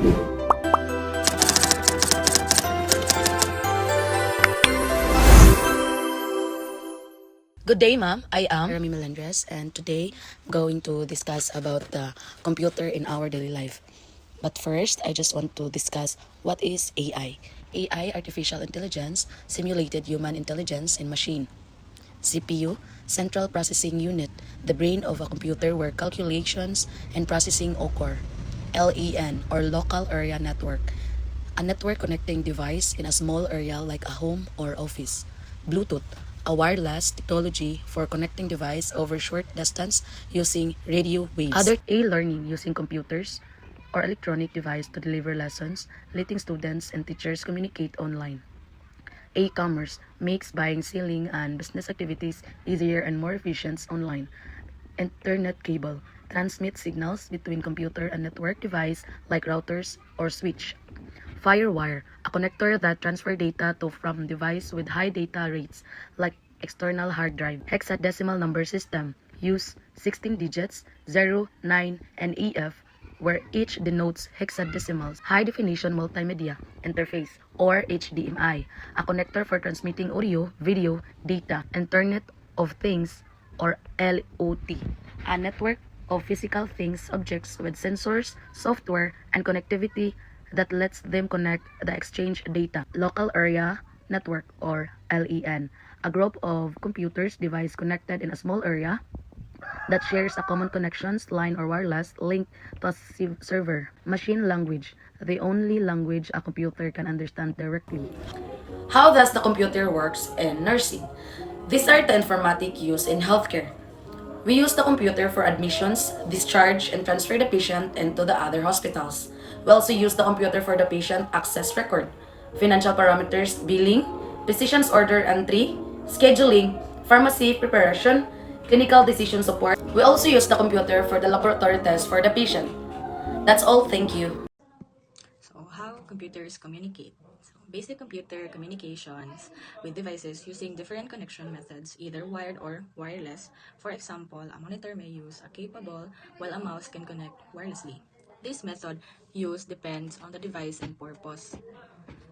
Good day, ma'am. I am Remy Melendres, and today I'm going to discuss about the computer in our daily life. But first, I just want to discuss what is AI. AI, artificial intelligence, simulated human intelligence in machine. CPU, central processing unit, the brain of a computer where calculations and processing occur. LAN, or local area network, a network connecting device in a small area like a home or office. Bluetooth, a wireless technology for connecting device over short distance using radio waves. Other e-learning using computers or electronic device to deliver lessons, letting students and teachers communicate online. E-commerce makes buying, selling, and business activities easier and more efficient online. Internet cable transmits signals between computer and network device like routers or switch. Firewire, a connector that transfers data to from device with high data rates like external hard drive. Hexadecimal number system use 16 digits 0, 9, and EF where each denotes hexadecimals. High definition multimedia interface or HDMI, a connector for transmitting audio, video, data. Internet of Things or LOT, a network of physical things objects with sensors, software, and connectivity that lets them connect the exchange data. Local area network or LAN, a group of computers device connected in a small area that shares a common connections line or wireless link to a server. Machine language, the only language a computer can understand directly. How does the computer works in nursing? These are the informatic used in healthcare. We use the computer for admissions, discharge, and transfer the patient into the other hospitals. We also use the computer for the patient access record, financial parameters, billing, physician's order entry, scheduling, pharmacy preparation, clinical decision support. We also use the computer for the laboratory test for the patient. That's all, thank you. So, how computers communicate? So, basic computer communications with devices using different connection methods, either wired or wireless. For example, a monitor may use a cable while a mouse can connect wirelessly. This method use depends on the device and purpose.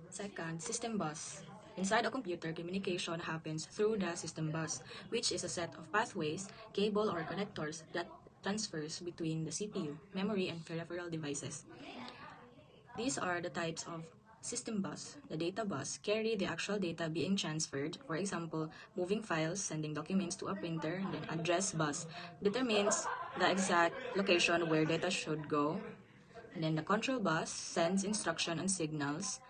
Second, system bus. Inside a computer, communication happens through the system bus, which is a set of pathways, cable or connectors that transfers between the CPU, memory, and peripheral devices. These are the types of system bus. The data bus carry the actual data being transferred. For example, moving files, sending documents to a printer. And then address bus determines the exact location where data should go. And then the control bus sends instruction and signals.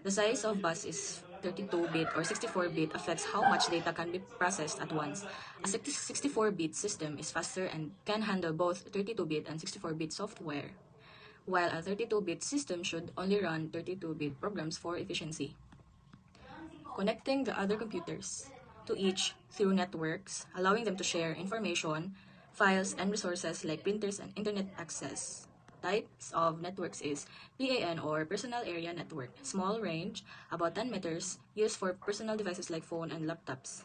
The size of bus is 32-bit or 64-bit affects how much data can be processed at once. A 64-bit system is faster and can handle both 32-bit and 64-bit software, while a 32-bit system should only run 32-bit programs for efficiency. Connecting the other computers to each through networks, allowing them to share information, files, and resources like printers and internet access. Types of networks is PAN or Personal Area Network, small range, about 10 meters, used for personal devices like phone and laptops.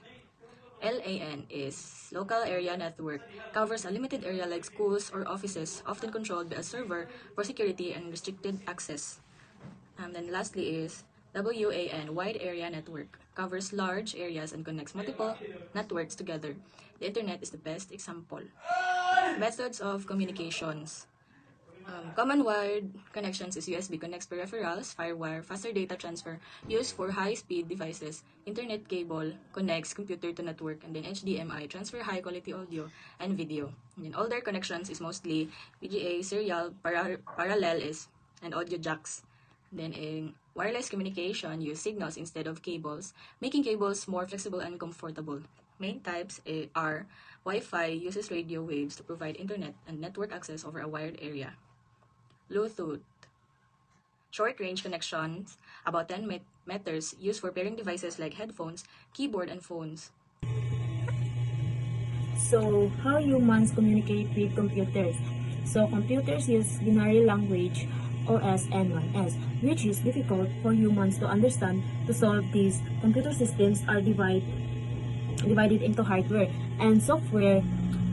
LAN is Local Area Network, covers a limited area like schools or offices, often controlled by a server for security and restricted access. And then lastly is WAN, Wide Area Network, covers large areas and connects multiple networks together. The internet is the best example. Methods of communications. Common wired connections is USB connects peripherals, firewire, faster data transfer, used for high-speed devices. Internet cable connects computer to network, and then HDMI transfer high-quality audio and video. And then older connections is mostly VGA, serial, parallel is, and audio jacks. Then in wireless communication, use signals instead of cables, making cables more flexible and comfortable. Main types are Wi-Fi uses radio waves to provide internet and network access over a wired area. Bluetooth, short-range connections, about 10 meters, used for pairing devices like headphones, keyboard, and phones. So, how humans communicate with computers? So, computers use binary language, OS and 1S, which is difficult for humans to understand. To solve these, computer systems are divided into hardware and software.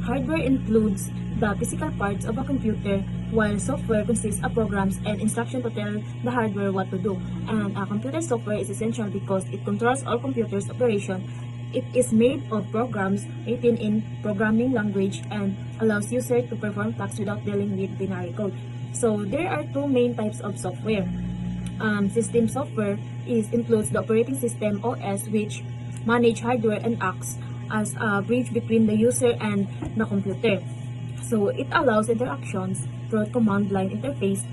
Hardware includes the physical parts of a computer, while software consists of programs and instructions to tell the hardware what to do. And a computer software is essential because it controls all computers' operation. It is made of programs written in programming language and allows users to perform tasks without dealing with binary code. So there are two main types of software. System software includes the operating system OS, which manage hardware and acts as a bridge between the user and the computer. So it allows interactions through command line interface,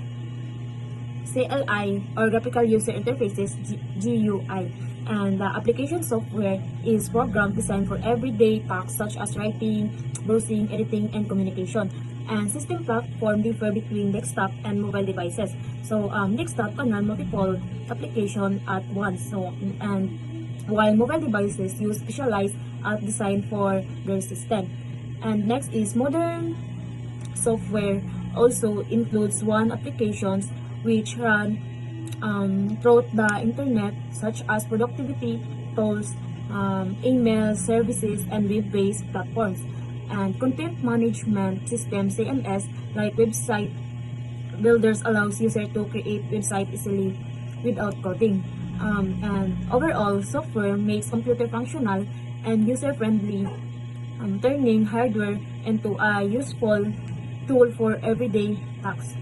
CLI, or graphical user interfaces, GUI. And the application software is program designed for everyday tasks such as writing, browsing, editing, and communication. And system platform differ between desktop and mobile devices. So desktop can run multiple applications at once. And while mobile devices use specialized app designed for their system. And next is modern software also includes one applications which run throughout the internet, such as productivity tools, email services, and web-based platforms. And content management systems, CMS, like website builders allows users to create website easily without coding. And overall, software makes computer functional and user-friendly, turning hardware into a useful tool for everyday tasks.